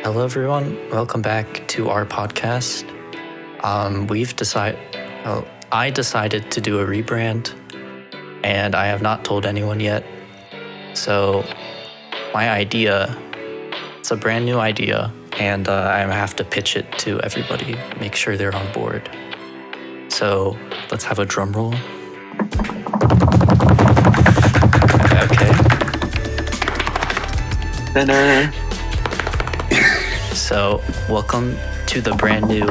Hello, everyone. Welcome back to our podcast. I decided to do a rebrand, and I have not told anyone yet. So, my idea, it's a brand new idea, and I have to pitch it to everybody, make sure they're on board. So, let's have a drum roll. Okay. Ta-da. So, welcome to the brand new.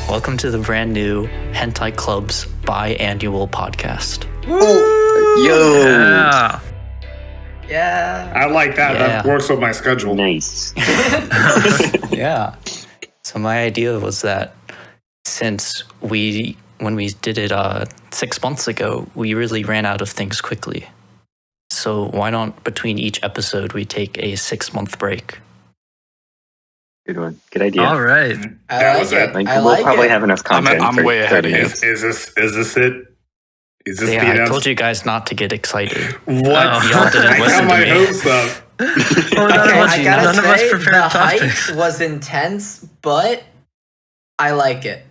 Welcome to the brand new Hentai Club's biannual podcast. Yo! Yeah. I like that. Yeah. That works with my schedule. Nice. Yeah. So my idea was that since when we did it 6 months ago, we really ran out of things quickly. So why not between each episode we take a 6-month break? Good one. Good idea. All right. That was it. Like, I we'll like probably it. have enough content. I'm for way ahead 30 of you. minutes. Is this it? Is this Yeah, the I announcement? told you guys not to get excited. What? Y'all didn't I listen got to my me. hopes up. Well, none of us, I gotta none of us say, prepared the topics. hype was intense, but I like it.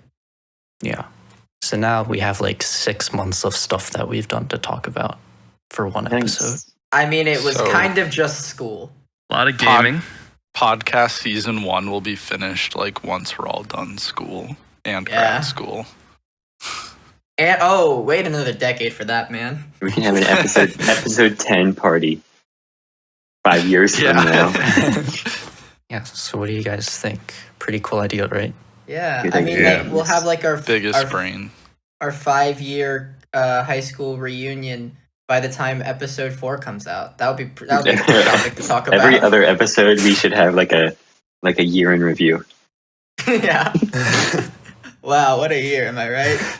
Yeah. So now we have like 6 months of stuff that we've done to talk about for one Nice. episode. I mean, it was So- kind of just school. A lot of gaming. Podcast season 1 will be finished like once we're all done school and Yeah. grad school. And wait another decade for that, man. We can have an episode 10 party 5 years from now. Yeah, so what do you guys think? Pretty cool idea, right? Yeah, Good I mean, idea. like, we'll have like our Biggest our, brain. our 5-year high school reunion by the time episode 4 comes out. That would be a cool topic to talk about. Every other episode, we should have like a year in review. Yeah. Wow, what a year! Am I right?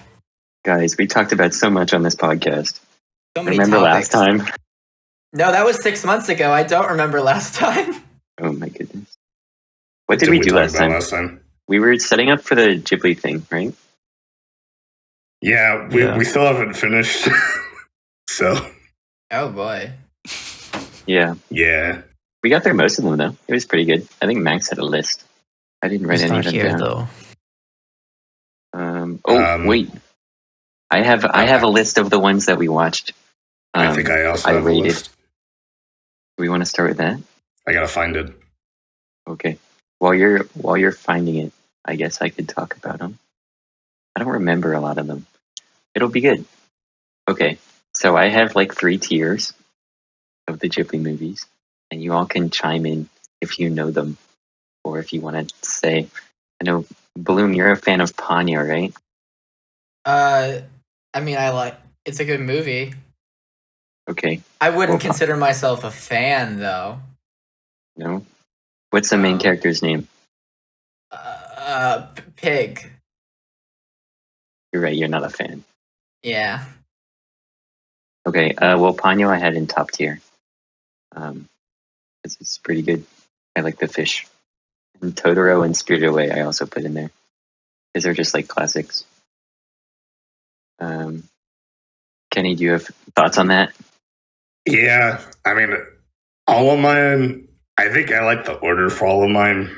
Guys, we talked about so much on this podcast. So many Remember topics. last time? No, that was 6 months ago. I don't remember last time. Oh my goodness. What did we do talk last about time? last time? We were setting up for the Ghibli thing, right? Yeah, we still haven't finished. So, Oh boy. Yeah. yeah. We got through most of them, though. It was pretty good. I think Max had a list. I didn't write It's any not of them here, down. though. Wait. I have a list of the ones that we watched. I think I also I have a rated. list. Do we want to start with that? I gotta find it. Okay. While you're finding it, I guess I could talk about them. I don't remember a lot of them. It'll be good. Okay. So I have like 3 tiers of the Ghibli movies, and you all can chime in if you know them, or if you want to say. I know, Bloom, you're a fan of Ponyo, right? I mean, it's a good movie. Okay. I wouldn't Well, consider myself a fan, though. No. What's the main character's name? Pig. You're right. You're not a fan. Yeah. Okay. Well, Ponyo I had in top tier. It's pretty good. I like the fish. And Totoro and Spirited Away I also put in there because they're just like classics. Kenny, do you have thoughts on that? Yeah, I mean, all of mine, I think I like the order for all of mine.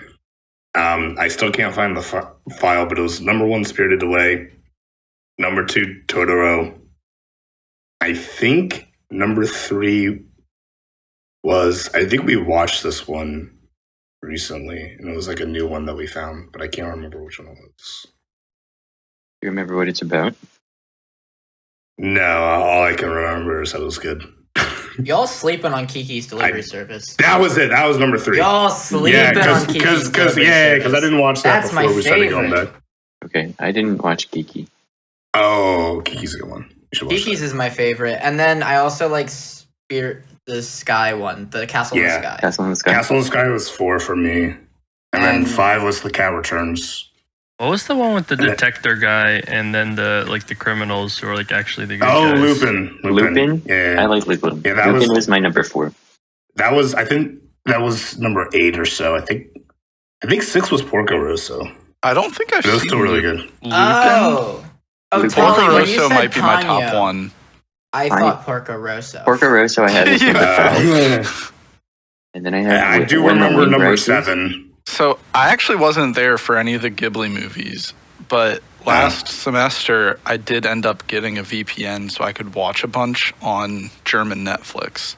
I still can't find the file, but it was number 1, Spirited Away. Number 2, Totoro. I think number 3 I think we watched this one recently, and it was like a new one that we found, but I can't remember which one it was. Do you remember what it's about? No, all I can remember is that it was good. Y'all sleeping on Kiki's delivery service. That was it. That was number 3. Y'all sleeping Yeah, on Kiki's delivery service. because I didn't watch that That's my before we started going favorite. back. Okay, I didn't watch Geeky. Oh, Kiki's a good one. You should watch Kiki's is my favorite. And then I also like the Sky one, the Castle in Yeah. the Sky. Castle in the that. Sky. Castle in the Sky was 4 for me. And then And- 5 was The Cat Returns. What was the one with the Yeah. detector guy and then the criminals who are like actually the good Oh, guys? Lupin. Lupin? Yeah. I like Lupin. Yeah, that Lupin was- was my number 4. I think that was number 8 or so. I think 6 was Porco Rosso. I don't think I've It was seen still really Lupin. good. Oh, Lupin. Tolly, Porco when you Rosso said might be my top Ponyo, one. I thought Porco Rosso. Porco Rosso I had as number 5. And then I have I do When the remember Wind number Rises. 7. So I actually wasn't there for any of the Ghibli movies, but last semester I did end up getting a VPN so I could watch a bunch on German Netflix.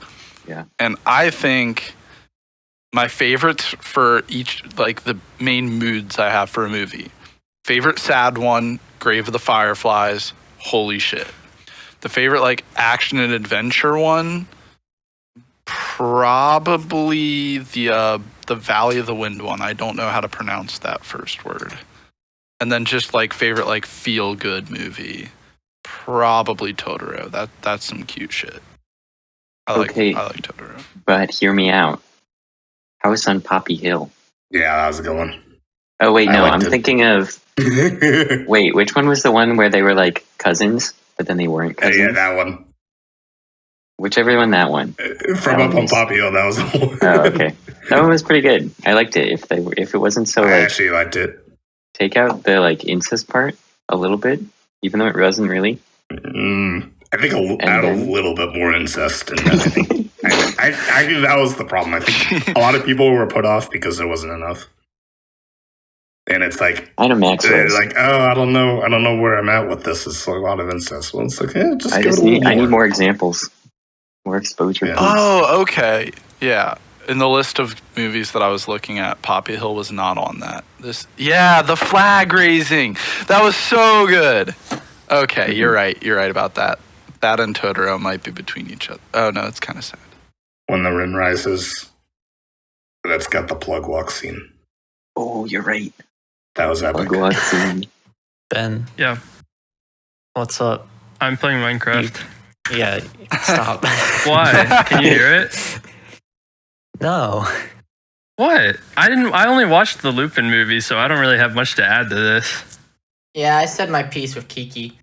Yeah. And I think my favorites for each, like the main moods I have for a movie. Favorite sad one, Grave of the Fireflies. Holy shit. The favorite like action and adventure one, probably the Valley of the Wind one. I don't know how to pronounce that first word. And then just like favorite like feel good movie, probably Totoro. That's some cute shit. I like Totoro. But hear me out. House on Poppy Hill. Yeah, that was a good one. Oh wait, I no, liked I'm it. thinking of. Wait, which one was the one where they were like cousins, but then they weren't cousins? Yeah, that one. Whichever one that one. From Up on Poppy Hill, that was the one. Oh, okay. That one was pretty good. I liked it. If it wasn't so I like actually liked it. take out the like incest part a little bit, even though it wasn't really. I think add a little bit more incest in that. I think. I think that was the problem. I think a lot of people were put off because there wasn't enough. And it's like, I know Max they're was. like, oh, I don't know where I'm at with this. It's a lot of incest. Well, it's like, just I give just it a little need. I need more examples, more exposure. Yeah. please. Oh, okay. Yeah. In the list of movies that I was looking at, Poppy Hill was not on that. The flag raising. That was so good. Okay, you're right. You're right about that. That and Totoro might be between each other. Oh no, it's kind of sad. When the Wind Rises. That's got the plug walk scene. Oh, you're right. That was epic. Plug walk scene. Ben, Yeah, what's up? I'm playing Minecraft. Yeah, stop. Why? Can you hear it? No. What? I only watched the Lupin movie, so I don't really have much to add to this. Yeah, I said my piece with Kiki.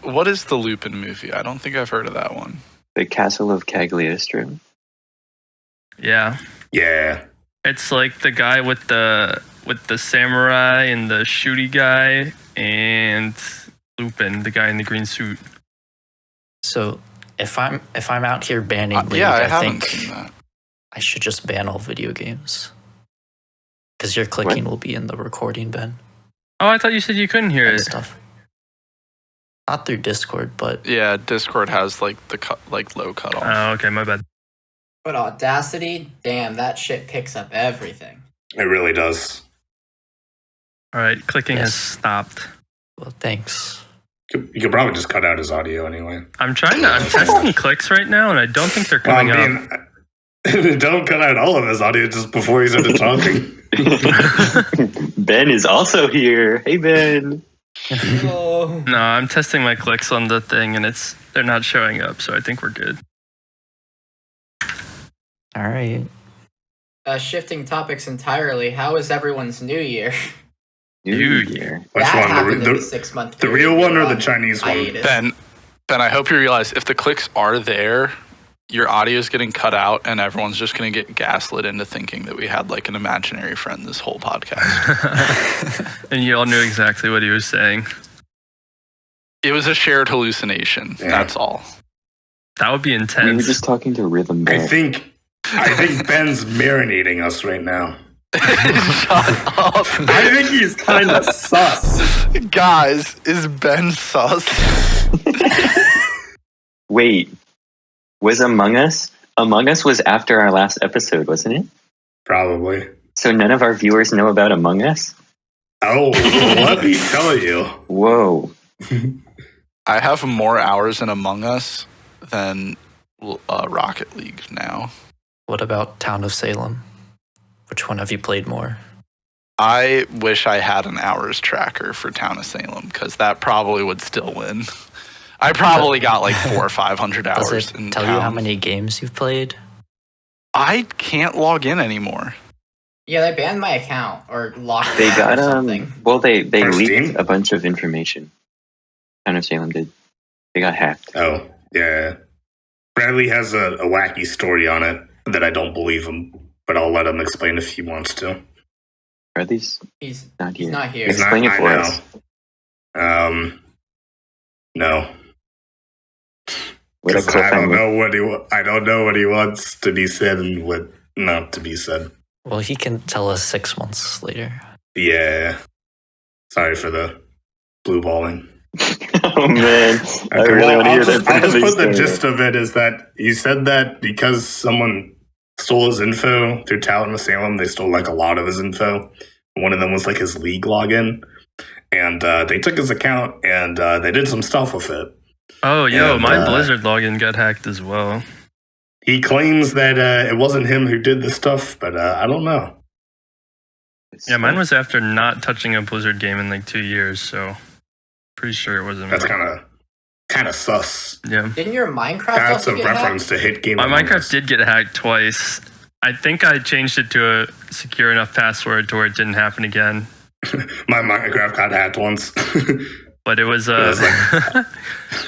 What is the Lupin movie? I don't think I've heard of that one. The Castle of Cagliostro. Yeah. Yeah. It's like the guy with the samurai and the shooty guy and Lupin, the guy in the green suit. So if I'm out here banning League, Yeah, I I haven't think seen that. I should just ban all video games. Because your clicking will be in the recording, Ben. Oh, I thought you said you couldn't hear And it. stuff. Not through Discord, but Yeah, Discord has like the low cutoff. Oh, okay, my bad. But Audacity, damn, that shit picks up everything. It really does. All right, clicking has Yes. stopped. well, thanks. You could probably just cut out his audio anyway. I'm testing clicks right now, and I don't think they're Well, coming up. don't cut out all of his audio just before he started talking. Ben is also here. Hey, Ben. Oh. No, I'm testing my clicks on the thing, and they're not showing up, so I think we're good. All right. Shifting topics entirely, how was everyone's New Year? New Dude. Year. Which that one? happened in the The 6 month the period real one we or were the on Chinese one? hiatus. Ben, I hope you realize if the clicks are there, your audio is getting cut out, and everyone's just going to get gaslit into thinking that we had like an imaginary friend this whole podcast. And you all knew exactly what he was saying. It was a shared hallucination. Yeah. That's all. That would be We were intense. just talking to Rhythm I Bell. think Ben's marinating us right now. Shut up. I think he's kind of sus. Guys, is Ben sus? Wait, was Among Us? Among Us was after our last episode, wasn't it? Probably. So none of our viewers know about Among Us? Oh, let me tell you. Whoa. I have more hours in Among Us than Rocket League now. What about Town of Salem? Which one have you played more? I wish I had an hours tracker for Town of Salem because that probably would still win. I probably got like 400 or 500 Does hours it in tell you how Town. many games you've played? I can't log in anymore. Yeah, they banned my account or locked They it out got or something. well they On leaked Steam? a bunch of information. Town of Salem did. They got hacked. Oh, yeah. Bradley has a wacky story on it that I don't believe him, but I'll let him explain if he wants to. Bradley's He's not he's here. not here. He's not- Explain it I for know. us. No. What a 'Cause I don't cliffhanger. know I don't know what he wants to be said and what not to be said. Well, he can tell us 6 months later. Yeah. Sorry for the blue balling. Oh man, I Okay, really well, want to hear I'll that. just Bradley put the story. gist of it is that he said that because someone stole his info through Talent of Salem, they stole like a lot of his info. One of them was like his league login, and they took his account and they did some stuff with it. Oh, yo, And, my Blizzard login got hacked as well. He claims that it wasn't him who did the stuff, but I don't know. Yeah, mine was after not touching a Blizzard game in like 2 years, so pretty sure it wasn't That's me. kind of sus. Yeah. Didn't your Minecraft That's also a get reference to hit game. My Among Minecraft Us. did get hacked twice. I think I changed it to a secure enough password to where it didn't happen again. My Minecraft got hacked once. But it was was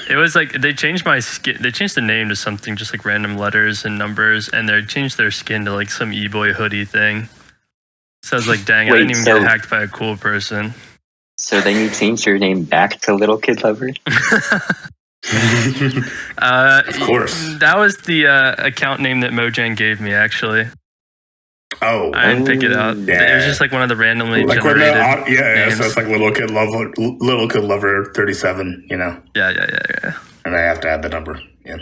it was like they changed my skin. They changed the name to something just like random letters and numbers, and they changed their skin to like some e-boy hoodie thing. So I was like, dang, I Wait, didn't even so- get hacked by a cool person. So then you changed your name back to Little Kid Lover? Of course. That was the account name that Mojang gave me. Actually, Oh, I didn't pick it out. Yeah. It was just like one of the randomly like when generated. so names. it's like Little Kid Lover 37, you know, Yeah. and I have to add the number. Yeah.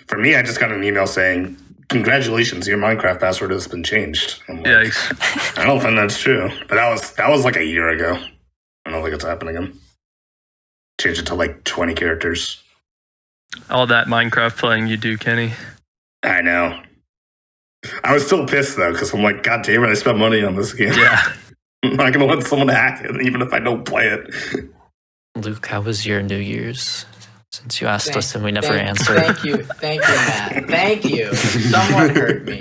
For me, I just got an email saying, "Congratulations, your Minecraft password has been changed." I'm like, Yikes. I don't think that's true, but that was like a year ago. I don't think it's happening again. Change it to like 20 characters. All that Minecraft playing you do, Kenny. I know. I was still pissed though, because I'm like, God damn it, I spent money on this game. Yeah. I'm not gonna let someone hack it, even if I don't play it. Luke, how was your New Year's? Since you asked us and we never Thank answered. you, Matt. Thank you. Someone heard me.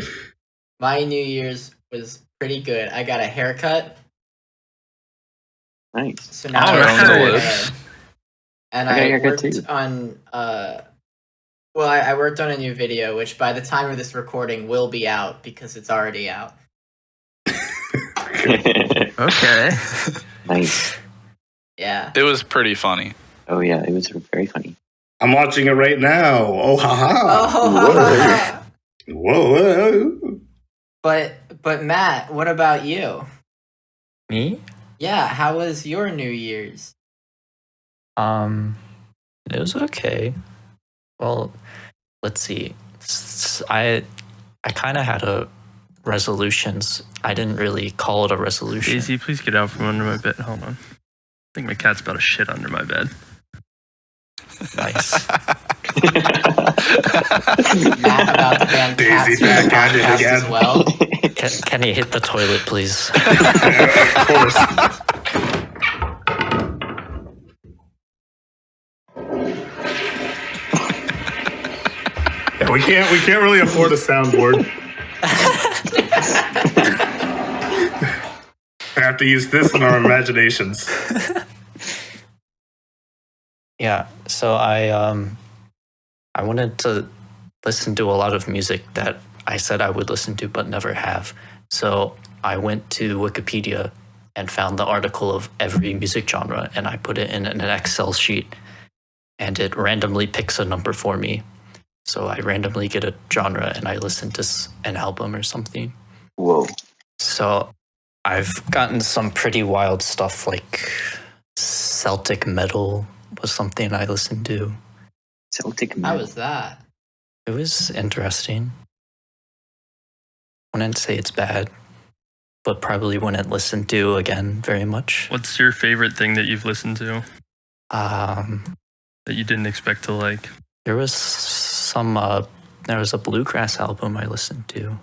My New Year's was pretty good. I got a haircut, Nice. so now All I have right. short hair. And I got a I haircut worked too. on well, I worked on a new video, which by the time of this recording will be out because it's already out. Okay. Nice. Yeah. It was pretty funny. Oh yeah, it was very funny. I'm watching it right now. Oh, haha. Oh, Whoa. but Matt, what about you? Me? Yeah, how was your New Year's? It was okay. Well, let's see. I kind of had a resolutions. I didn't really call it a resolution. Daisy, please get out from under my bed. Hold on. I think my cat's about to shit under my bed. Nice. Matt about to ban Daisy cats from the back at it podcast again. as well. Can you hit the toilet, please? Of course. Yeah, we can't really afford a soundboard. I have to use this in our imaginations. Yeah. So I wanted to listen to a lot of music that I said I would listen to but never have. So I went to Wikipedia and found the article of every music genre and I put it in an Excel sheet and it randomly picks a number for me. So I randomly get a genre and I listen to an album or something. Whoa. So I've gotten some pretty wild stuff like Celtic metal was something I listened to. Celtic How metal. was that? It was interesting. Wouldn't say it's bad, but probably wouldn't listen to again very much. What's your favorite thing that you've listened to Um, that you didn't expect to like? there was there was a bluegrass album I listened to.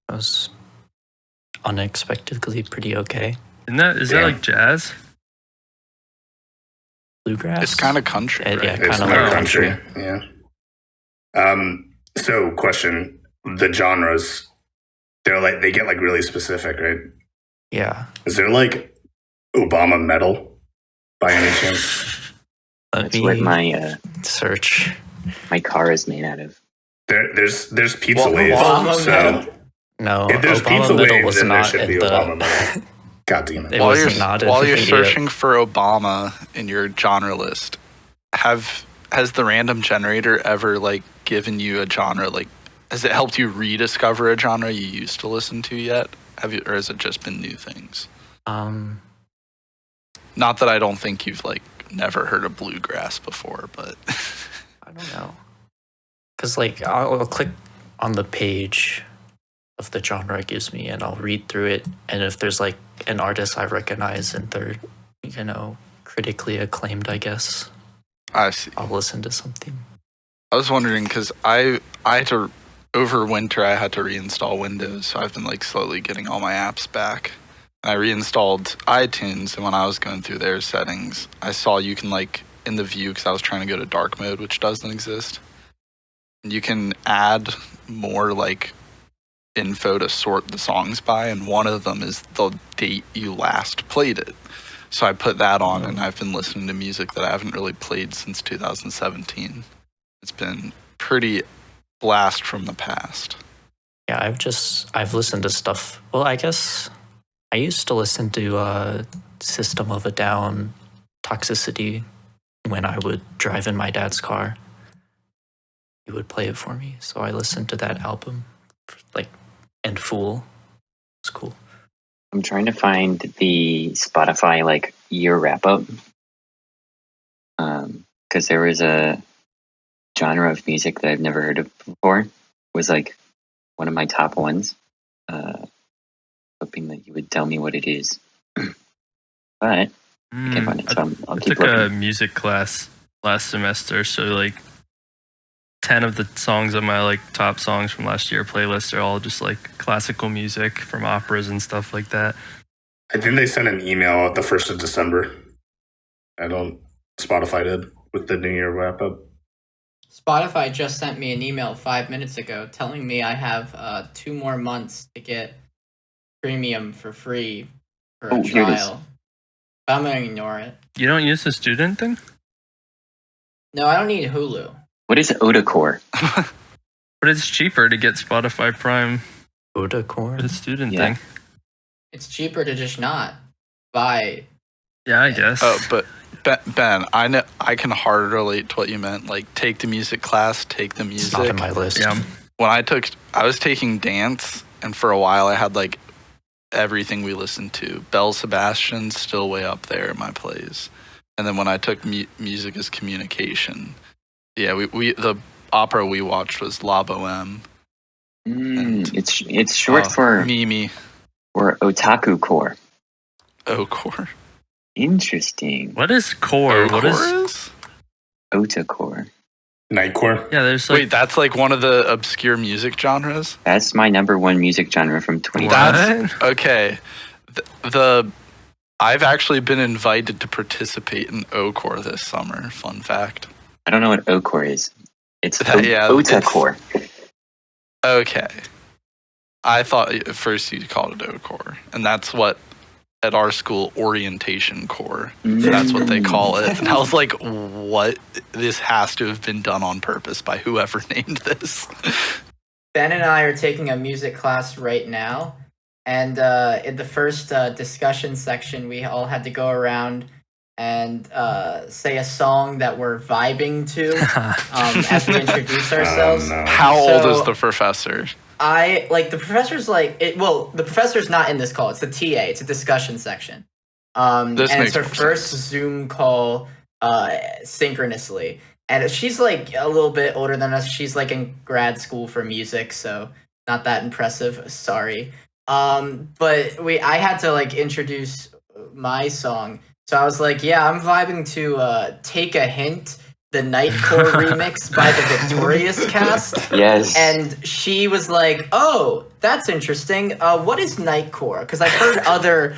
It was unexpectedly pretty okay. Is that Yeah. like jazz? Bluegrass. It's kind of country, Yeah, right? yeah. It's Kinda not like country. Yeah. So question, the genres, they get like really specific, right? Yeah. Is there like Obama metal by any chance? Let That's what me my search. my car is made out of. There's Pizza What, Wave. Obama So metal? No, if there's Obama Pizza Middle Wave, was then there not should in be the. Obama metal. God damn it. It While was you're not in while the you're video. searching for Obama in your genre list, have has the random generator ever like given you a genre? Like, has it helped you rediscover a genre you used to listen to yet? Have you, or has it just been new things? Not that I don't think you've like never heard of bluegrass before, but I don't know. Because like I'll click on the page of the genre it gives me and I'll read through it. And if there's like an artist I recognize and they're, you know, critically acclaimed, I guess, I see. I'll listen to something. I was wondering because I had to, over winter, I had to reinstall Windows. So I've been like slowly getting all my apps back. I reinstalled iTunes, and when I was going through their settings, I saw you can like in the view, because I was trying to go to dark mode, which doesn't exist. You can add more like info to sort the songs by, and one of them is the date you last played it. So I put that on, and I've been listening to music that I haven't really played since 2017. It's been pretty blast from the past. Yeah, I've listened to stuff. Well, I guess I used to listen to System of a Down, Toxicity, when I would drive in my dad's car. He would play it for me, so I listened to that album, like, in full. It's cool. I'm trying to find the Spotify like year wrap up, because there was a genre of music that I've never heard of before. It was like one of my top ones. Hoping that you would tell me what it is, but I can't find it. So I'll I keep took a looking. music class last semester, so like 10 of the songs on my like top songs from last year playlist are all just like classical music from operas and stuff like that. I think they sent an email at the 1st of December. Spotify did, with the New Year wrap up. Spotify just sent me an email 5 minutes ago telling me I have 2 more months to get premium for free for a Here it is. trial. But I'm gonna ignore it. You don't use the student thing? No, I don't need Hulu. What is Odacore? But it's cheaper to get Spotify Prime Oda for Core? the student Yeah. thing. It's cheaper to just not buy. Yeah, I guess. Oh, but Ben, I know I can hard relate to what you meant. Like, take the music class, take the It's not music. in my list. Yeah. When I was taking dance, and for a while I had like everything we listened to. Belle Sebastian's still way up there in my plays. And then when I took music as communication, yeah, we the opera we watched was La Boheme. It's short for Mimi Otaku Core. Ocore. Interesting. What is core? What is? is? Otacore. Nightcore. Yeah, there's like Wait, that's like one of the obscure music genres? That's my number one music genre from 2020. That's okay. I've actually been invited to participate in Ocore this summer. Fun fact. I don't know what Ocore is. It's Yeah, Otacore. Okay. I thought at first you called it Ocore, and that's what at our school orientation core. That's what they call it. And I was like, what? This has to have been done on purpose by whoever named this. Ben and I are taking a music class right now, and in the first discussion section, we all had to go around and say a song that we're vibing to as we introduce ourselves. No. How old So- is the professor? The professor's the professor's not in this call. It's the TA. It's a discussion section. This and makes it's her more first sense. Zoom call synchronously. And she's like a little bit older than us. She's like in grad school for music, so not that impressive. Sorry. But I had to like introduce my song. So I was like, yeah, I'm vibing to Take a Hint, the Nightcore remix by the Victorious Cast. Yes. And she was like, "Oh, that's interesting. What is Nightcore? Because I've heard other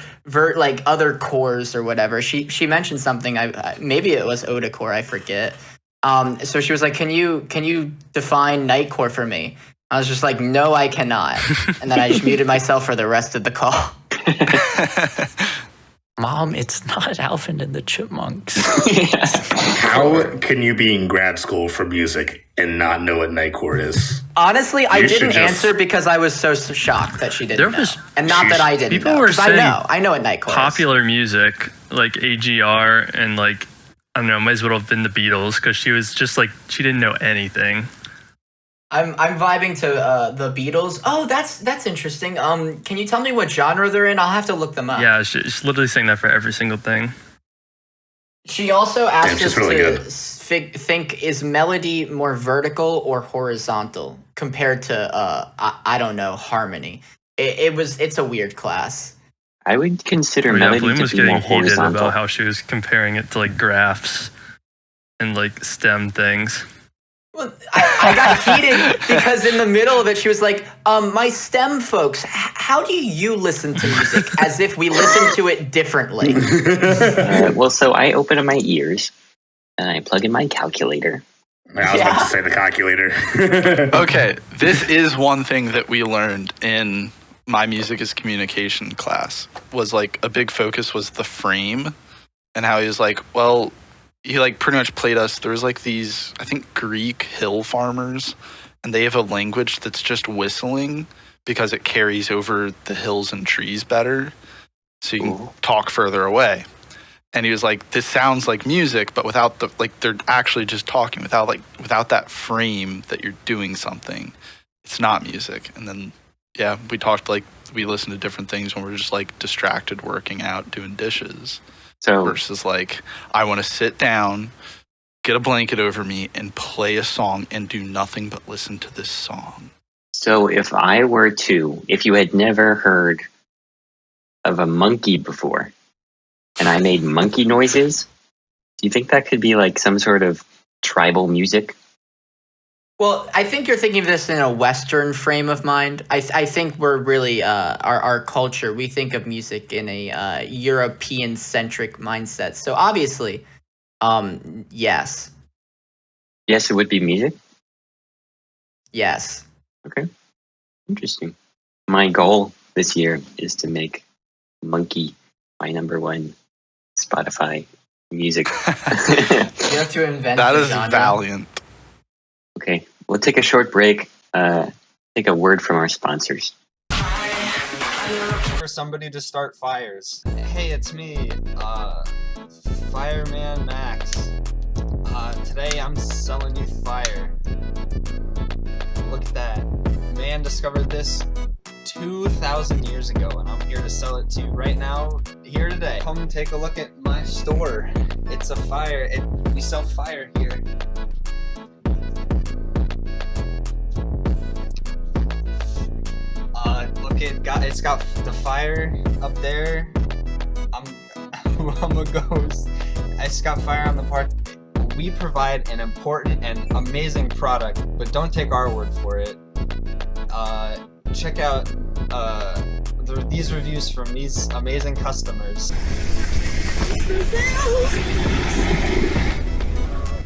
other cores or whatever." She mentioned something. Maybe it was Odacore. I forget. So she was like, "Can you define Nightcore for me?" I was just like, "No, I cannot." And then I just muted myself for the rest of the call. Mom, it's not Alvin and the Chipmunks. How can you be in grad school for music and not know what Nightcore is? Honestly, I You should didn't just- answer because I was so shocked that she There didn't know. was- And not that I didn't People know. were 'Cause saying I know what Nightcore is. popular music like AGR and like I don't know, might as well have been the Beatles because she was just like she didn't know anything. I'm vibing to the Beatles. Oh, that's interesting. Can you tell me what genre they're in? I'll have to look them up. Yeah, she's literally saying that for every single thing. She also asked she's us really to good. think, is melody more vertical or horizontal compared to I don't know, harmony. It's a weird class. I would consider Yeah, melody Bloom to was be more getting heated horizontal. about how she was comparing it to like graphs and like STEM things. Well, I got heated because in the middle of it, she was like, my STEM folks, how do you listen to music? As if we listen to it differently. Well, so I open up my ears and I plug in my calculator. I was about to say the calculator. Okay, this is one thing that we learned in my music is communication class. Was like a big focus was the frame, and how he was like, well, he like pretty much played us. There was like these, I think, Greek hill farmers, and they have a language that's just whistling because it carries over the hills and trees better, so you can Ooh. talk further away. And he was like, this sounds like music, but without the, like, they're actually just talking without that frame that you're doing something. It's not music. And then, yeah, we talked, like, we listened to different things when we're just like distracted working out, doing dishes, So versus like, I want to sit down, get a blanket over me and play a song and do nothing but listen to this song. So if you had never heard of a monkey before, and I made monkey noises, do you think that could be like some sort of tribal music? Well, I think you're thinking of this in a Western frame of mind. I think we're really our culture. We think of music in a European centric mindset. So obviously, yes, Yes, it would be music. yes. Okay, interesting. My goal this year is to make monkey my number one Spotify music. You have to invent That the is genre. valiant. Okay, we'll take a short break. Take a word from our sponsors. For somebody to start fires. Hey, it's me, Fireman Max. Today I'm selling you fire. Look at that. Man discovered this 2,000 years ago, and I'm here to sell it to you right now, here today. Come take a look at my store. It's a fire. We sell fire here. Look, it's got the fire up there. I'm a ghost. It's got fire on the part. We provide an important and amazing product, but don't take our word for it. Check out these reviews from these amazing customers.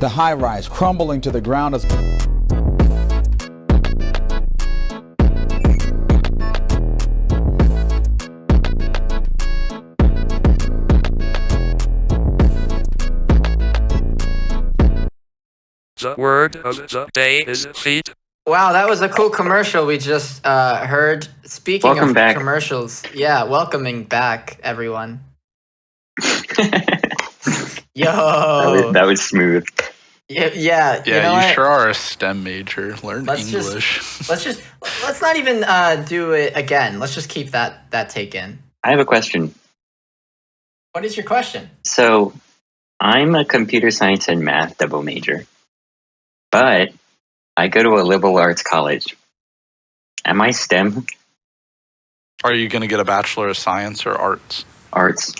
The high-rise crumbling to the ground as The word of the day is feet. Wow, that was a cool commercial we just heard. Speaking Welcome of back. commercials, yeah, welcoming back everyone. Yo, That was smooth. yeah. Yeah, You know you what? sure are a STEM major. Learn Let's just- English. Let's not even do it again. Let's just keep that take in. I have a question. What is your question? So, I'm a computer science and math double major, but I go to a liberal arts college. Am I STEM? Are you going to get a Bachelor of Science or Arts? Arts.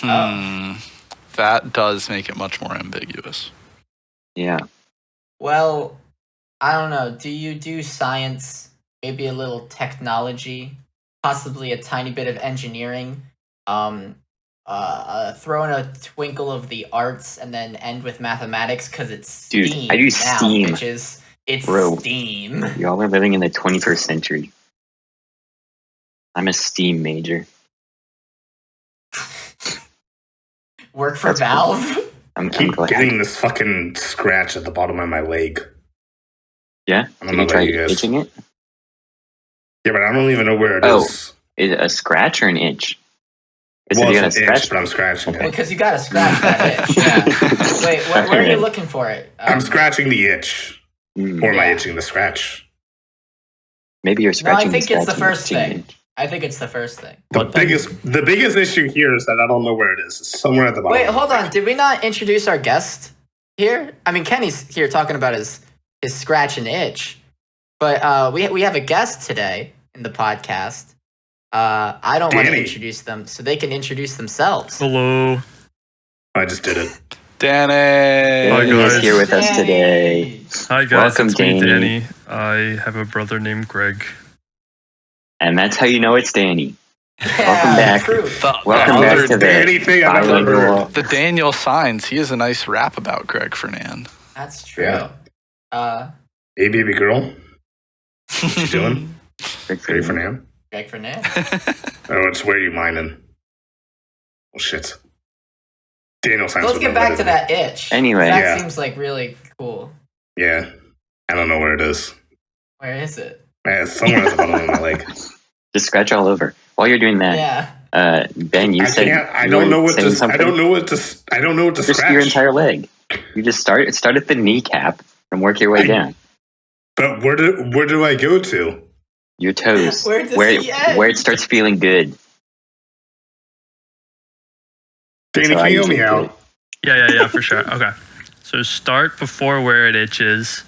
That does make it much more ambiguous. Yeah. Well, I don't know. Do you do science? Maybe a little technology, possibly a tiny bit of engineering. Throw in a twinkle of the arts, and then end with mathematics because it's Dude, STEAM I do now, STEAM. bitches. It's Bro. STEAM. Y'all are living in the 21st century. I'm a STEAM major. Work for That's cool. Valve. I'm Keep glad. getting this fucking scratch at the bottom of my leg. Yeah? I don't Have know you about tried you guys. itching it? Yeah, but I don't even know where it is. Is it a scratch or an itch? Is Well, it gonna it's an scratch? itch, but I'm scratching Well, it. because you gotta scratch that itch. Yeah. Wait, where are you looking for it? I'm scratching the itch. Hmm. Or am I Yeah. itching the scratch? Maybe you're scratching. think it's the scratching, first itching. thing. I think it's the first thing. The biggest issue here is that I don't know where it is. It's somewhere at the bottom. Wait, hold on. Did we not introduce our guest here? I mean, Kenny's here talking about his scratch and itch, but we have a guest today in the podcast. I don't want to Danny. introduce them, so they can introduce themselves. Hello. I just did it. Danny. Danny is guys. here with us today. Hi guys, Welcome, it's me, Danny. Danny. I have a brother named Greg. And that's how you know it's Danny. Yeah, Welcome back. proof. Welcome other back to Danny the thing I've ever bilingual. heard. The Daniel Signs. He has a nice rap about Greg Fernand. That's true. Yeah. Hey, baby girl. What you doing? Greg Ready for Fernand. now? Greg Fernand. Oh, it's where you mining. Oh, shit. Daniel Signs. Let's would get know back better to than- that itch. Anyway. That Yeah. seems like really cool. Yeah. I don't know where it is. Where is it? It's somewhere at the bottom of my leg. Just scratch all over. While you're doing that, Yeah. Ben, you I said can't. I you don't were know what saying to. I something. don't know what to. I don't know what to Just scratch. your entire leg. You just start at the kneecap and work your way down. But where do I go to? Your toes. Where does where he end? where it starts feeling good. Danny, So I can you help usually me do out? Yeah, for sure. Okay. So start before where it itches,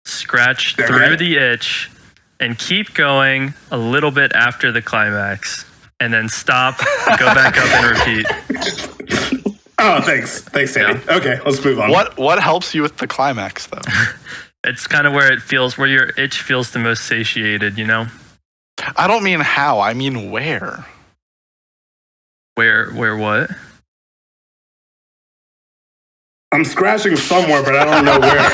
scratch Okay. through the itch, and keep going a little bit after the climax. And then stop, go back up and repeat. Oh, thanks, Danny. Okay, let's move on. What helps you with the climax though? It's kind of where it feels, where your itch feels the most satiated, you know? I don't mean how, I mean where. Where what? I'm scratching somewhere, but I don't know where.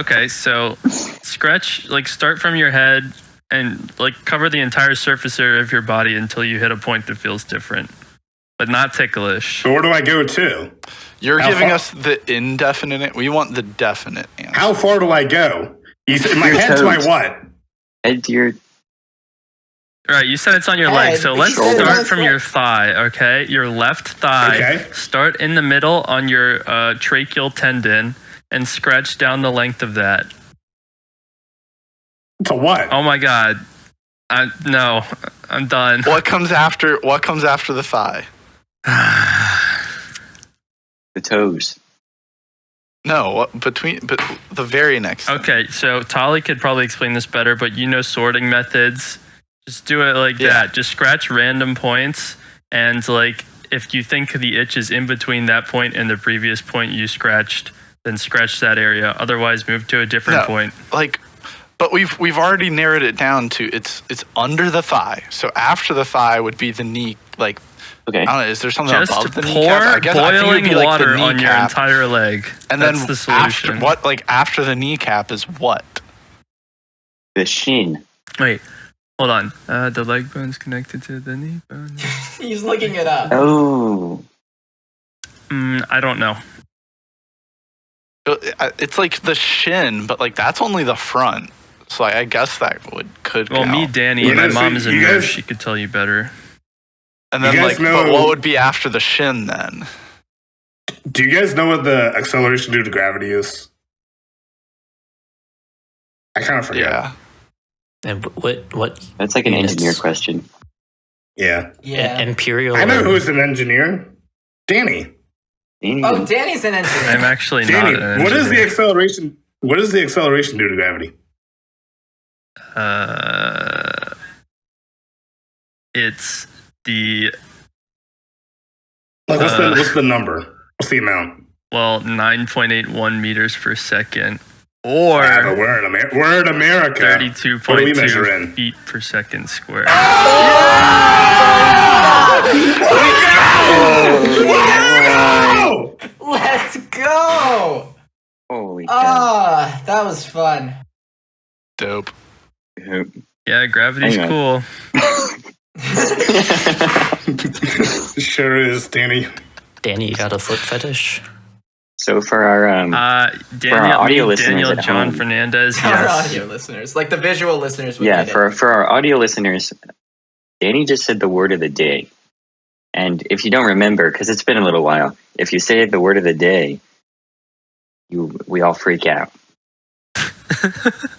Okay. So scratch, like start from your head and like cover the entire surface area of your body until you hit a point that feels different, but not ticklish. So where do I go to? You're How giving far- us the indefinite. We want the definite answer. How far do I go? You said my Your head to my toes. what? Head to your Right, you said it's on your Head, leg, so but let's you said it's on start his from leg. your thigh, okay? Your left thigh. Okay. Start in the middle on your tracheal tendon and scratch down the length of that. To what? Oh my god. No, I'm done. What comes after the thigh? the toes. No, but the very next thing. Okay, so Tali could probably explain this better, but you know sorting methods. Just do it like Yeah. that. Just scratch random points, and like if you think the itch is in between that point and the previous point you scratched, then scratch that area. Otherwise, move to a different No. point. But we've already narrowed it down to it's under the thigh. So after the thigh would be the knee. Like Okay. I don't know. Is there something Just above the pour kneecap? I think it'd boiling be like the water on your kneecap. entire leg. And That's then the solution. after the kneecap is what? The shin. Wait, hold on. The leg bone's connected to the knee bone. He's looking it up. Oh. I don't know. It's like the shin, but like that's only the front. So I guess that could Well, count. me, Danny, You my guys- mom is a you nurse. guys- She could tell you better. And then You guys like, but know- what would be after the shin then? Do you guys know what the acceleration due to gravity is? I kind of forget. Yeah. And what That's like an units? engineer question. Yeah. Yeah. Imperial? I know or- who's an engineer. Danny. Danny, Oh, Danny's an engineer. I'm actually Danny, not an what is the engineer. acceleration? What is the acceleration due to gravity? It's the Like, what's the number? What's the amount? 9.81 meters per second, or Yeah, but we're in America. We're in America. What do we measure 32.2 in? feet per second square. Oh! Let's go! Holy cow. Ah, that was fun. Dope. Yeah, gravity's Anyway. cool. Sure is, Danny. Danny, you got a foot fetish? So for our Daniel, audio me, listeners Daniel at John home. Fernandez. Our Yes. audio listeners, like the visual listeners would yeah, get for it. our audio listeners, Danny just said the word of the day. And if you don't remember, because it's been a little while, if you say the word of the day, we all freak out.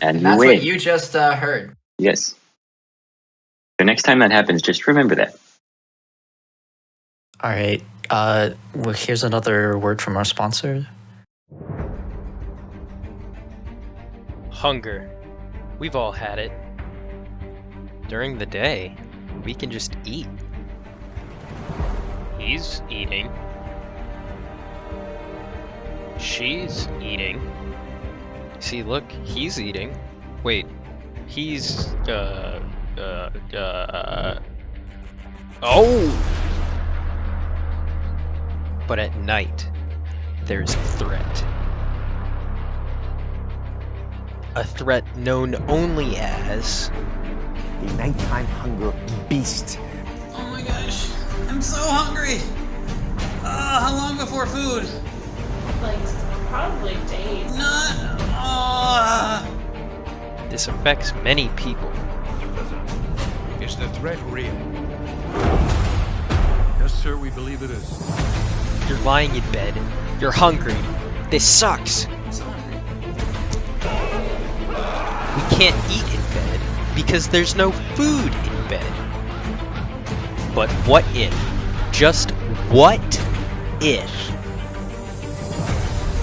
And you That's win. what you just heard. Yes. So next time that happens, just remember that. All right. Well, here's another word from our sponsor. Hunger. We've all had it. During the day, we can just eat. He's eating. She's eating. See, look, he's eating. Wait, he's, oh! But at night, there's a threat. A threat known only as the nighttime hunger beast. Oh my gosh, I'm so hungry. How long before food? Like, probably days. This affects many people. Is the threat real? Yes, sir, we believe it is. You're lying in bed. You're hungry. This sucks. I'm so hungry. We can't eat in bed because there's no food in bed. But what if, just what if,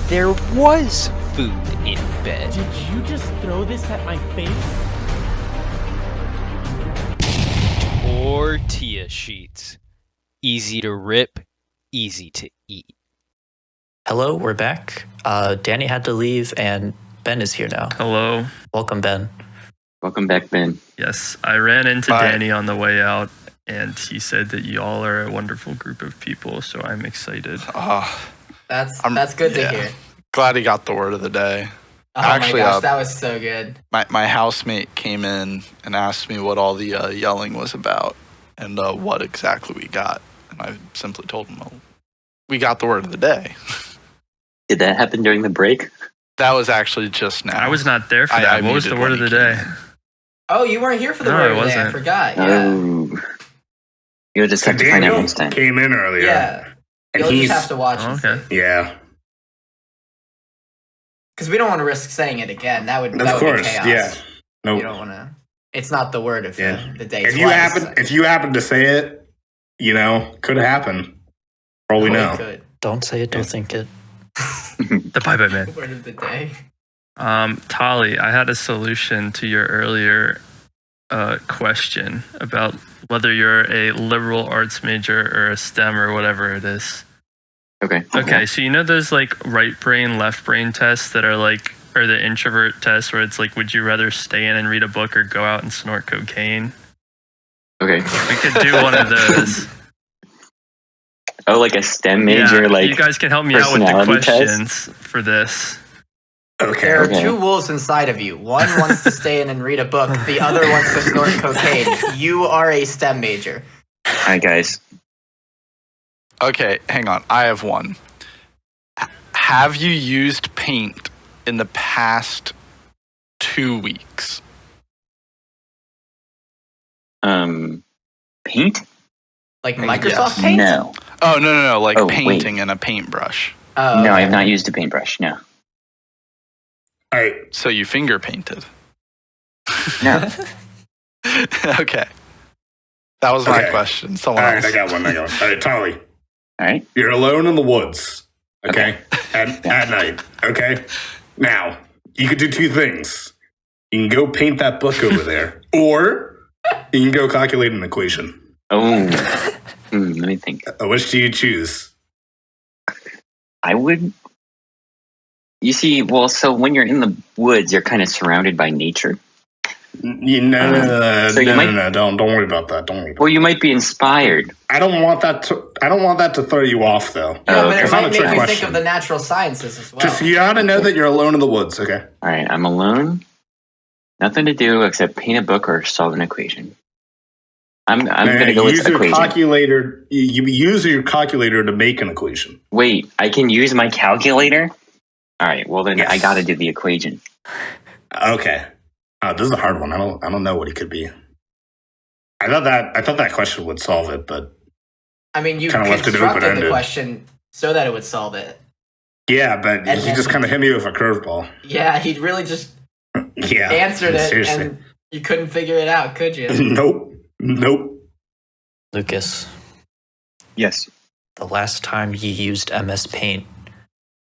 there was food in bed? Did you just throw this at my face? Tortilla sheets. Easy to rip, easy to eat. Hello, we're back. Danny had to leave, and Ben is here now. Hello. Welcome, Ben. Welcome back, Ben. Yes, I ran into Bye. Danny on the way out, and he said that you all are a wonderful group of people, so I'm excited. That's good to hear. Glad he got the word of the day. Oh Actually, my gosh, that was so good. My housemate came in and asked me what all the yelling was about and what exactly we got. And I simply told him, well, we got the word of the day. Did that happen during the break? That was actually just now. I was not there for that. What was the word of the day? Oh, you weren't here for the No, word I of the day. I wasn't. forgot. Yeah. Oh. You'll just have to find out next time. Came in earlier. Yeah. And You'll he's just have to watch and okay. see. Yeah. Because we don't want to risk saying it again. That would Of that would course. be chaos. Yeah. You Nope. don't want to. It's not the word of the day. If you happen to say it, could have happened. For all we know. Could. Don't say it, don't think it. The Bye Bye Man. Word of the day. Tali, I had a solution to your earlier question about whether you're a liberal arts major or a STEM or whatever it is. Okay. Okay, so you know those like right brain, left brain tests that are like, or the introvert test where it's like, would you rather stay in and read a book or go out and snort cocaine? Okay. We could do one of those. Oh, like a STEM major, Yeah, like you guys can help me out with the personality questions test? for this. Okay. There are two wolves inside of you. One wants to stay in and read a book. The other wants to snort cocaine. You are a STEM major. Hi, guys. Okay, hang on. I have one. Have you used Paint in the past 2 weeks? Paint? Like Microsoft Paint? No. Oh, no. Like Oh, painting in a paintbrush. Oh, No, I okay. have not used a paintbrush. No. All right. So you finger painted. No. Okay. That was my Okay. question. Someone All else. right, I got one. All right, Tali. All right. You're alone in the woods, okay? At night, okay? Now, you could do two things. You can go paint that book over there, or you can go calculate an equation. Oh. Let me think. Which do you choose? I would. You see, well, so when you're in the woods, you're kind of surrounded by nature. No, So you might- no. Don't worry about that. Don't worry. Well, you might be inspired. I don't want that to throw you off, though. No, but it It's not might a make trick you question. think of the natural sciences as well. Just you gotta know that you're alone in the woods, okay? All right, I'm alone. Nothing to do except paint a book or solve an equation. I'm gonna go with use your equation. calculator. You use your calculator to make an equation. Wait, I can use my calculator? All right, well then Yes. I got to do the equation. Okay. This is a hard one. I don't know what it could be. I thought that question would solve it, but I mean, you Kinda left it constructed the open-ended. question so that it would solve it. Yeah, but And he then- just kind of hit me with a curveball. Yeah, he really just Yeah, answered it, seriously. and you couldn't figure it out, could you? Nope. Lucas, Yes. the last time you used MS Paint,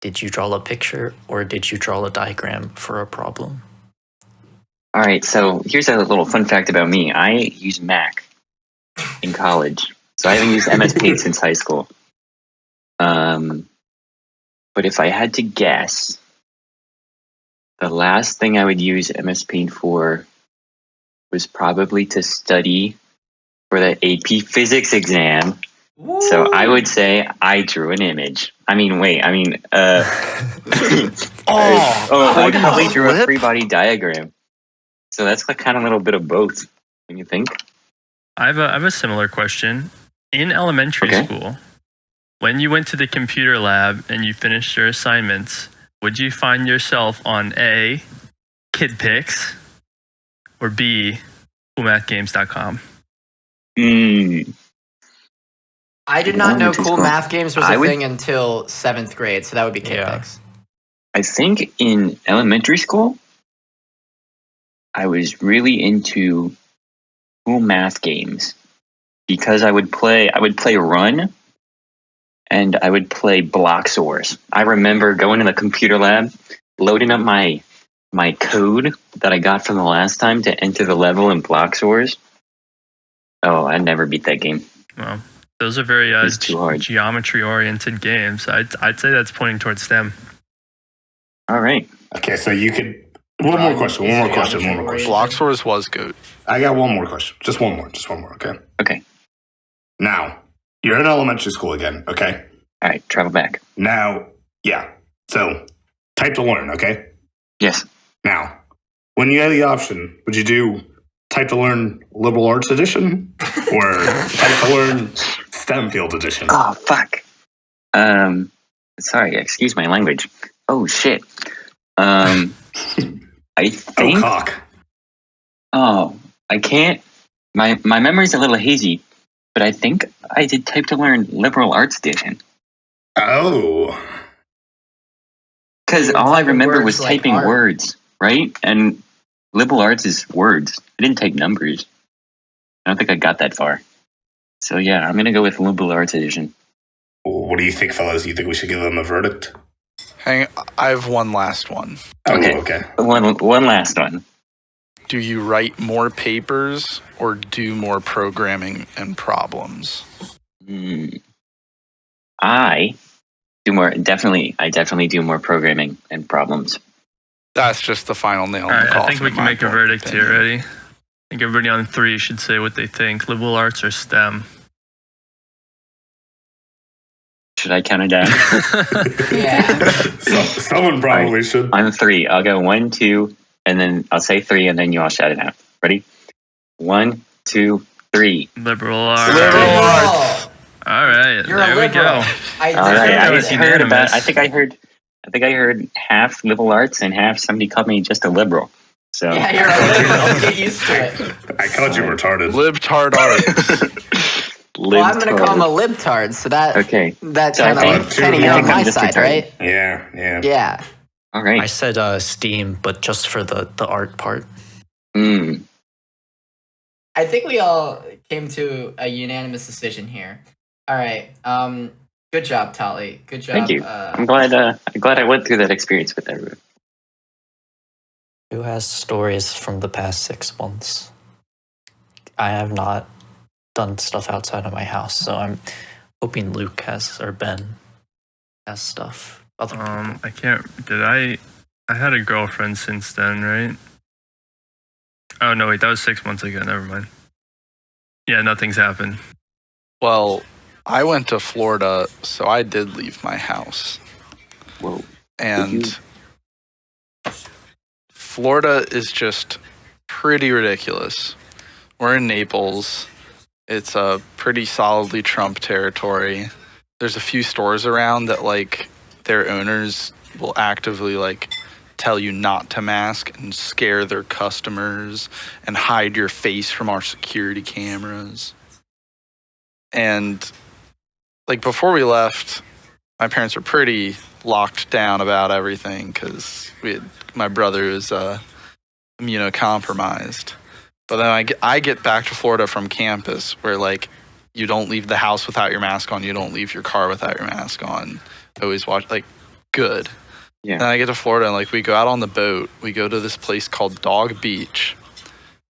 did you draw a picture or did you draw a diagram for a problem? All right, so here's a little fun fact about me. I use Mac in college, so I haven't used MS Paint since high school. But if I had to guess, the last thing I would use MS Paint for was probably to study for the AP Physics exam. So I would say I drew an image. I probably drew a free body diagram. So that's like kind of a little bit of both. Don't you think? I have a similar question. In elementary school, when you went to the computer lab and you finished your assignments, would you find yourself on A, KidPix, or B, coolmathgames.com? I did not know Elementary Cool school. Math Games was I a would- thing until 7th grade, so that would be KidPix. I think in elementary school, I was really into cool math games because I would play Run and I would play Block Source. I remember going to the computer lab, loading up my code that I got from the last time to enter the level in Block Source. Oh, I never beat that game. Well, those are very It's too hard. geometry-oriented games. I'd say that's pointing towards STEM. All right. Okay, so you could. One more question. Block Source was good. I got one more question. Just one more. Okay. Okay. Now, you're in elementary school again, okay? All right, travel back. Now, yeah. So, type to learn, okay? Yes. Now, when you had the option, would you do type to learn liberal arts edition or type to learn STEM field edition? Oh, fuck. Sorry, excuse my language. Oh, shit. I think... Oh, cock. Oh, I can't... My memory's a little hazy, but I think I did type to learn liberal arts edition. Oh. Because all I remember words was like typing art. words, right? And liberal arts is words. I didn't type numbers. I don't think I got that far. So yeah, I'm gonna go with liberal arts edition. What do you think, fellas? You think we should give them a verdict? I have one last one. Okay. One last one. Do you write more papers or do more programming and problems? I definitely do more programming and problems. That's just the final nail in All the right, coffin. I think we in can my make a verdict here. Ready? I think everybody on 3 should say what they think. Liberal arts or STEM? Should I count it down? Someone probably should. On 3. I'll go 1, 2, and then I'll say 3, and then you all shout it out. Ready? 1, 2, 3. Liberal arts. Liberal arts. All right, You're there a we liberal. go. All right. I think I heard half liberal arts and half somebody called me just a liberal. So Yeah, you're a liberal. Get used to it. I called you retarded. Libtard arts. Well, I'm going to call him a libtard, so that Okay. that's So I kind of think- like I on think my I'm just side, retarded. right? Yeah. Yeah. All right. I said STEAM, but just for the art part. I think we all came to a unanimous decision here. All right. Good job, Tali. Good job. Thank you. I'm glad I went through that experience with everyone. Who has stories from the past 6 months? I have not done stuff outside of my house, so I'm hoping Luke has, or Ben has stuff. Other people. I can't. Did I had a girlfriend since then, right? Oh no, wait, that was 6 months ago. Never mind. Yeah, nothing's happened. Well, I went to Florida, so I did leave my house. Whoa. And Florida is just pretty ridiculous. We're in Naples. It's a pretty solidly Trump territory. There's a few stores around that, like, their owners will actively, like, tell you not to mask and scare their customers and hide your face from our security cameras. And like before we left, my parents were pretty locked down about everything because my brother is immunocompromised. But then I get back to Florida from campus where like you don't leave the house without your mask on, you don't leave your car without your mask on. Always watch like good. Yeah. Then I get to Florida and like we go out on the boat. We go to this place called Dog Beach,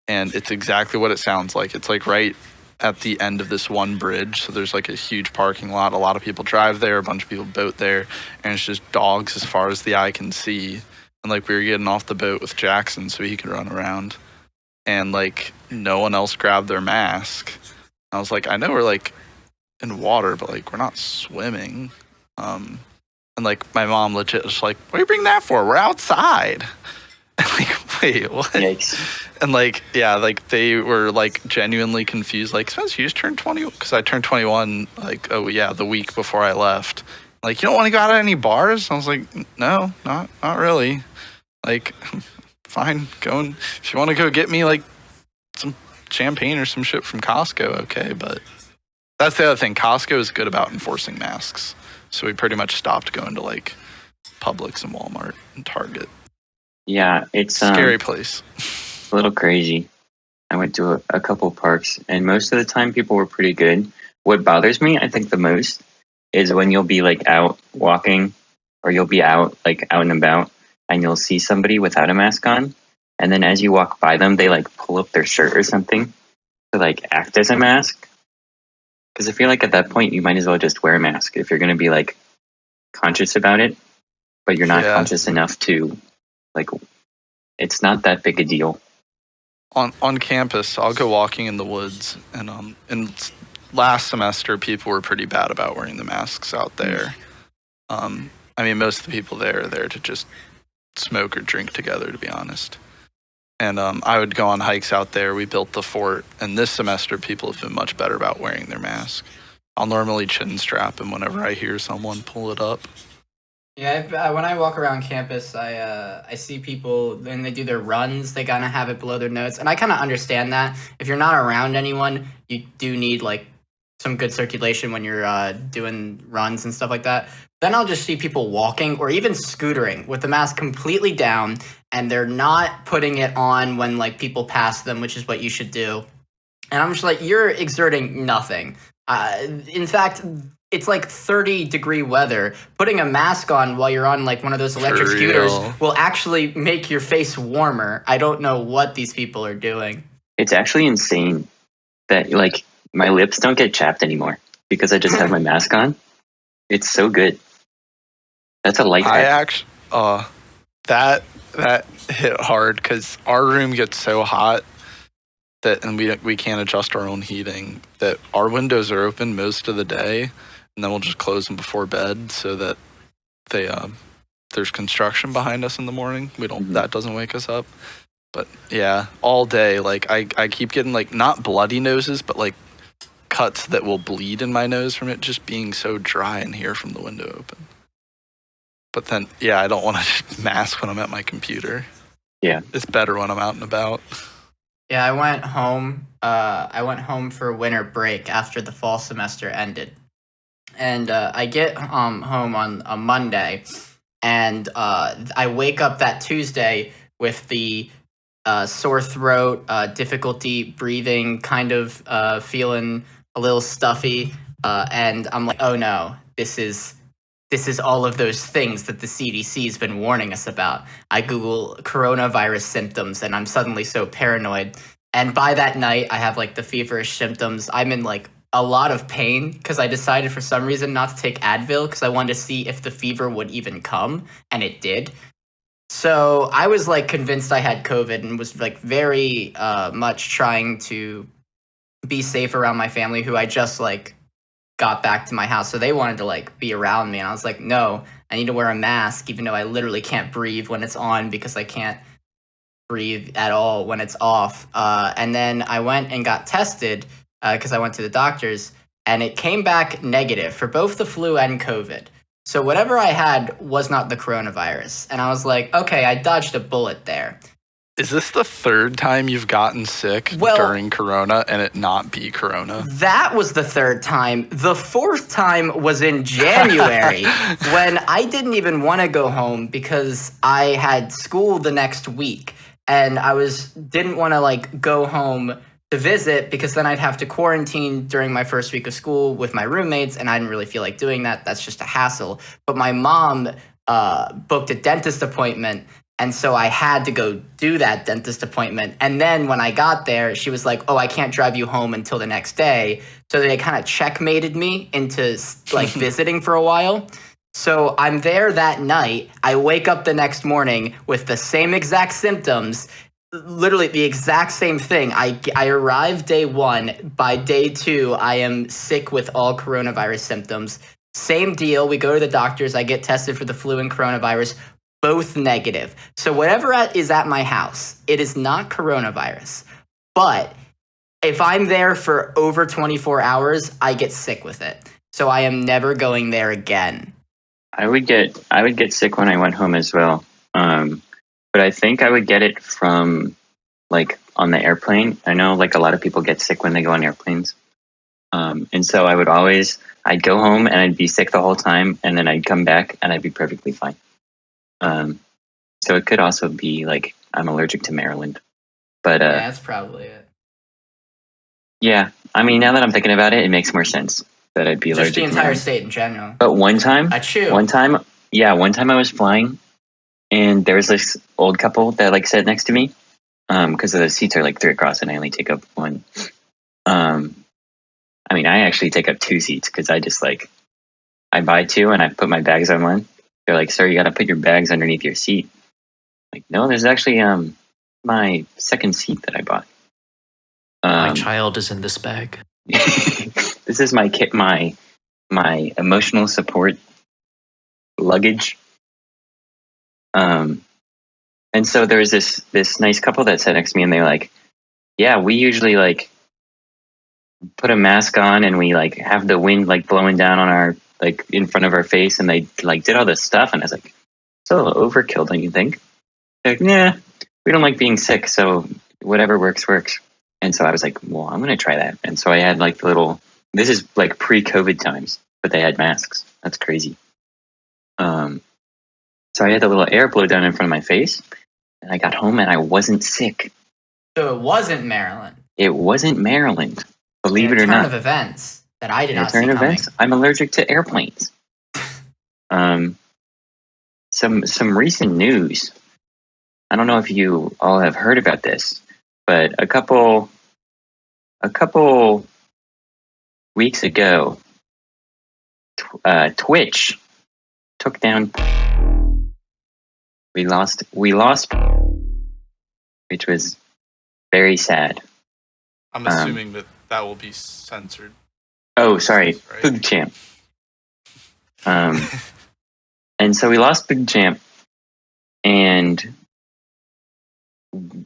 and it's exactly what it sounds like. It's like right at the end of this one bridge. So there's like a huge parking lot. A lot of people drive there, a bunch of people boat there, and it's just dogs as far as the eye can see. And like we were getting off the boat with Jackson so he could run around, and like no one else grabbed their mask. I was like, I know we're like in water, but like we're not swimming. And like my mom legit was like, what do you bring that for? We're outside. And like, wait, what? Yikes. And like, yeah, like they were like genuinely confused. Like, Spencer, you just turned 20? Because I turned 21 like, oh yeah, the week before I left. Like, you don't want to go out at any bars? I was like, no, not really. Like, fine, going. If you want to go get me like some champagne or some shit from Costco, okay. But that's the other thing. Costco is good about enforcing masks. So we pretty much stopped going to like Publix and Walmart and Target. Yeah, it's scary place. A little crazy. I went to a couple parks, and most of the time people were pretty good. What bothers me, I think, the most is when you'll be like out walking, or you'll be out like out and about, and you'll see somebody without a mask on, and then as you walk by them, they like pull up their shirt or something to like act as a mask. Because I feel like at that point you might as well just wear a mask if you're going to be like conscious about it, but you're not conscious enough to like. It's not that big a deal. On campus, I'll go walking in the woods, and in last semester people were pretty bad about wearing the masks out there. I mean, most of the people there are there to just smoke or drink together, to be honest. And I would go on hikes out there. We built the fort, and this semester people have been much better about wearing their mask. I'll normally chin strap them whenever I hear someone pull it up. Yeah, when I walk around campus, I see people, when they do their runs, they kind of have it below their nose. And I kind of understand that. If you're not around anyone, you do need like some good circulation when you're doing runs and stuff like that. Then I'll just see people walking or even scootering with the mask completely down, and they're not putting it on when like people pass them, which is what you should do. And I'm just like, you're exerting nothing. In fact, it's like 30-degree weather. Putting a mask on while you're on like one of those electric scooters will actually make your face warmer. I don't know what these people are doing. It's actually insane that like my lips don't get chapped anymore because I just have my mask on. It's so good. That's a life hack. That hit hard because our room gets so hot that, and we can't adjust our own heating, that our windows are open most of the day, and then we'll just close them before bed so that there's construction behind us in the morning. That doesn't wake us up. But yeah, all day, like I keep getting like not bloody noses, but like cuts that will bleed in my nose from it just being so dry in here from the window open. But then, yeah, I don't want to mask when I'm at my computer. Yeah. It's better when I'm out and about. Yeah, I went home. I went home for winter break after the fall semester ended. And I get home on a Monday, and I wake up that Tuesday with the sore throat, difficulty breathing, kind of feeling a little stuffy. And I'm like, oh no, this is all of those things that the CDC's been warning us about. I Google coronavirus symptoms, and I'm suddenly so paranoid. And by that night, I have like the feverish symptoms. I'm in like a lot of pain because I decided for some reason not to take Advil because I wanted to see if the fever would even come, and it did. So I was like convinced I had COVID and was like very much trying to be safe around my family, who I just like got back to my house, so they wanted to like be around me, and I was like, no, I need to wear a mask even though I literally can't breathe when it's on because I can't breathe at all when it's off. And then I went and got tested because I went to the doctor's, and it came back negative for both the flu and COVID. So whatever I had was not the coronavirus, and I was like, okay, I dodged a bullet there. Is this the third time you've gotten sick during Corona and it not be Corona? That was the third time. The fourth time was in January when I didn't even want to go home because I had school the next week, and I didn't want to like go home to visit because then I'd have to quarantine during my first week of school with my roommates, and I didn't really feel like doing that. That's just a hassle. But my mom booked a dentist appointment, and so I had to go do that dentist appointment. And then when I got there, she was like, oh, I can't drive you home until the next day. So they kind of checkmated me into like visiting for a while. So I'm there that night. I wake up the next morning with the same exact symptoms, literally the exact same thing. I arrived day 1. By day 2, I am sick with all coronavirus symptoms. Same deal. We go to the doctors. I get tested for the flu and coronavirus. Both negative. So whatever is at my house, it is not coronavirus. But if I'm there for over 24 hours, I get sick with it. So I am never going there again. I would get sick when I went home as well. But I think I would get it from like on the airplane. I know like a lot of people get sick when they go on airplanes. And so I'd go home and I'd be sick the whole time, and then I'd come back and I'd be perfectly fine. So it could also be like I'm allergic to Maryland, but yeah, that's probably it. Yeah, I mean, now that I'm thinking about it, it makes more sense that I'd be allergic. Just the to entire Maryland. state in general. But one time I was flying, and there was this old couple that like sat next to me, because the seats are like 3 across, and I only take up 1. I mean, I actually take up 2 seats because I buy 2 and I put my bags on 1. They're like, sir, you got to put your bags underneath your seat. Like, no, there's actually my second seat that I bought. My child is in this bag. This is my kit, my emotional support luggage. And so there was this nice couple that sat next to me, and they're like, yeah, we usually like put a mask on, and we like have the wind like blowing down on our like in front of our face, and they like did all this stuff, and I was like, it's a little overkill, don't you think? They're like, nah, we don't like being sick, so whatever works. And so I was like, well, I'm gonna try that. And so I had like this is like pre-COVID times, but they had masks. That's crazy. So I had the little air blow down in front of my face, and I got home and I wasn't sick. So it wasn't Maryland. It wasn't Maryland, believe it or not. Turn of events that I did not see Turn coming. events. I'm allergic to airplanes. Some recent news. I don't know if you all have heard about this, but a couple weeks ago, Twitch took down. We lost, which was very sad. I'm assuming that will be censored. Oh, sorry, Right. PugChamp. And so we lost PugChamp, and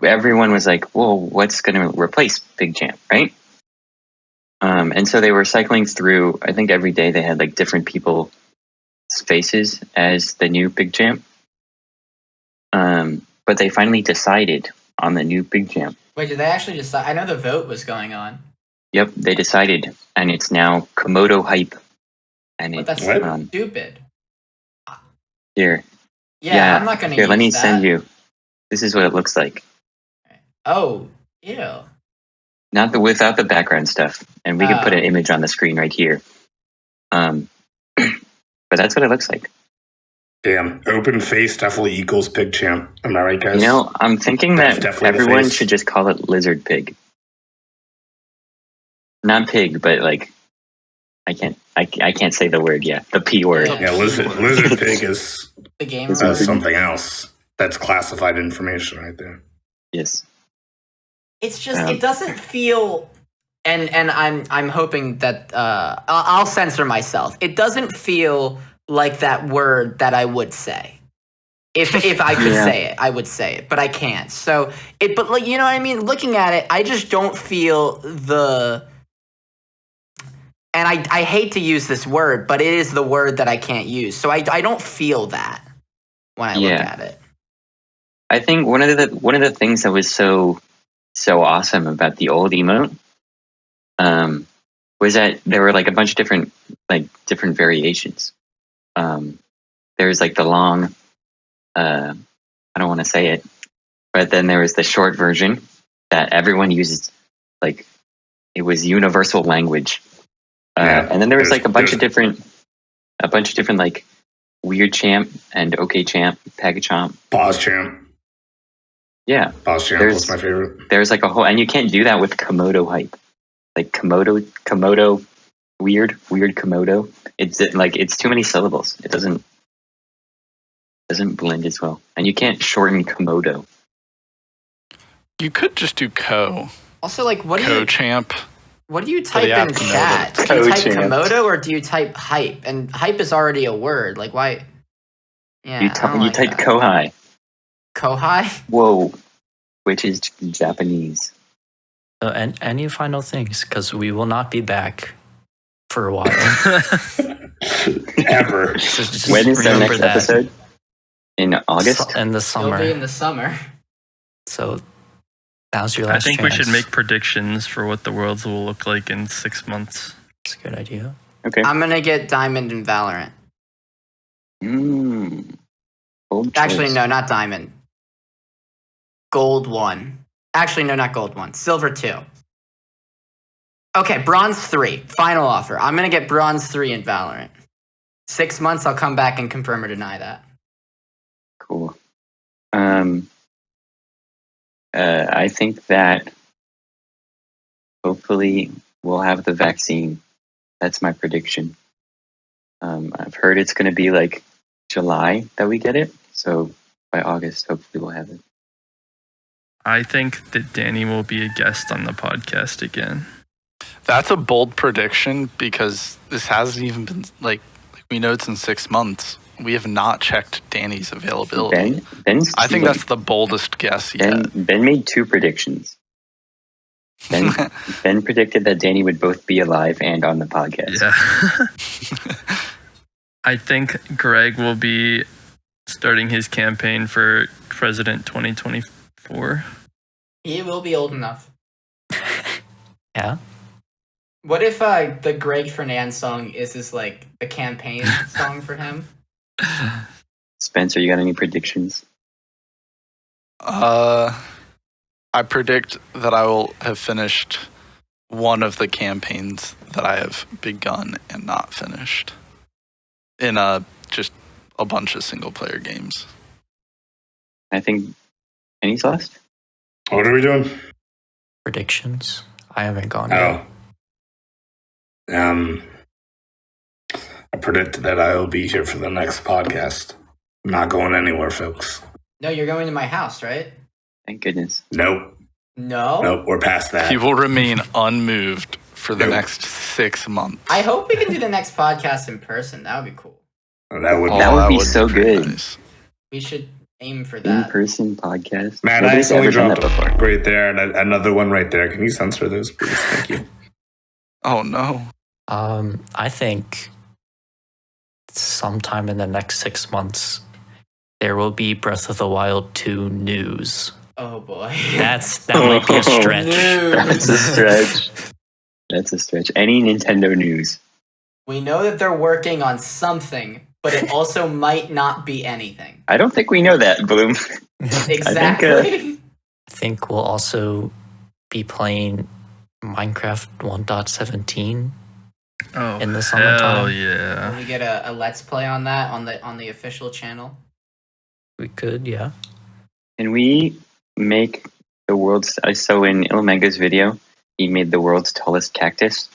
everyone was like, "Well, what's going to replace PugChamp, right?" And so they were cycling through. I think every day they had like different people's faces as the new PugChamp. But they finally decided on the new PugChamp. Wait, did they actually decide? I know the vote was going on. Yep, they decided, and it's now Komodo Hype. And But that's it's stupid. here. Yeah, I'm not going to Here, use let me that. send you. This is what it looks like. Oh, ew. Not without the background stuff, and we can put an image on the screen right here. But that's what it looks like. Damn, open face definitely equals PugChamp. Am I right, guys? You know, I'm thinking That's that definitely the everyone face. should just call it Lizard Pig. Not pig, but like I can't say the word. Yeah, the P word. Yeah, lizard pig is The game something else. That's classified information right there. Yes. It's just it doesn't feel, and I'm hoping that I'll censor myself. It doesn't feel like that word that I would say. If I could say it, I would say it, but I can't. So but like, you know what I mean? Looking at it, I just don't feel and I hate to use this word, but it is the word that I can't use. So I don't feel that when I look at it. I think one of the things that was so awesome about the old emote was that there were like a bunch of different variations. There's like the long, I don't want to say it, but then there was the short version that everyone uses, like it was universal language. And then there was like a bunch of different like weird champ and okay champ, PagaChamp, Pause champ. Yeah, Pause champ was my favorite. There's like a whole, and you can't do that with Komodo hype. Like Komodo, weird Komodo. It's too many syllables. It doesn't blend as well, and you can't shorten Komodo. You could just do co. Also, like, what do co you champ? What do you type in chat? Do you type Komodo or do you type hype? And hype is already a word. Like, why? Yeah, you type Kohai. Kohai? Whoa, which is Japanese. And any final things? Because we will not be back for a while. Ever. Just when is our next that. episode? In August? In the summer. It'll be in the summer. So now's your last I think chance. we should make predictions for what the worlds will look like in 6 months. That's a good idea. Okay. I'm going to get Diamond in Valorant. Actually, no, not Diamond. Gold 1. Actually, no, not Gold 1. Silver 2. Okay, Bronze 3. Final offer. I'm going to get Bronze 3 in Valorant. 6 months, I'll come back and confirm or deny that. Cool. I think that hopefully we'll have the vaccine. That's my prediction. I've heard it's going to be like July that we get it. So by August, hopefully we'll have it. I think that Danny will be a guest on the podcast again. That's a bold prediction because this hasn't even been like we know it's in 6 months. We have not checked Danny's availability. I think that's the boldest guess yet. Ben made 2 predictions. Ben predicted that Danny would both be alive and on the podcast. Yeah. I think Greg will be starting his campaign for President 2024. He will be old enough. Yeah. What if the Greg Fernand song is this like the campaign song for him? Spencer, you got any predictions? I predict that I will have finished one of the campaigns that I have begun and not finished in just a bunch of single player games. I think Penny's lost. What are we doing? Predictions. I haven't gone yet. I predict that I will be here for the next podcast. I'm not going anywhere, folks. No, you're going to my house, right? Thank goodness. Nope. No? Nope, we're past that. He will remain unmoved for the next 6 months. I hope we can do the next podcast in person. That would be cool. That would be so good. Nice. We should aim for that. In-person podcast. Matt, Nobody's I only ever done that dropped before. right there and another one right there. Can you censor those, please? Thank you. Oh, no. I think sometime in the next 6 months, there will be Breath of the Wild 2 news. Oh boy. That might be a stretch. That's a stretch. That's a stretch. Any Nintendo news? We know that they're working on something, but it also might not be anything. I don't think we know that, Bloom. Exactly. I think we'll also be playing Minecraft 1.17 in the summertime. Hell yeah. Can we get a let's play on that on the official channel? We could, yeah. Can we make the world's... So in Ilmango's video, he made the world's tallest cactus.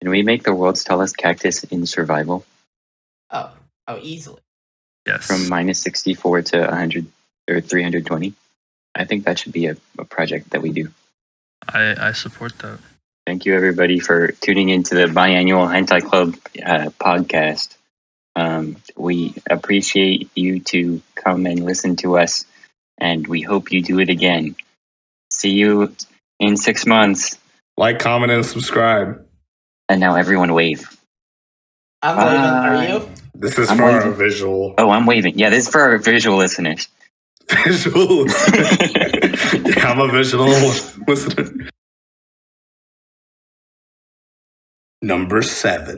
Can we make the world's tallest cactus in survival? Oh, easily. Yes. From minus 64 to 100 or 320. I think that should be a project that we do. I support that. Thank you, everybody, for tuning into the biannual Hentai Club podcast. We appreciate you to come and listen to us, and we hope you do it again. See you in 6 months. Like, comment, and subscribe. And now everyone wave. I'm waving. Are you? This is I'm for waving. our visual. Oh, I'm waving. Yeah, this is for our visual listeners. Visuals. Yeah, I'm a visual listener. Number 7.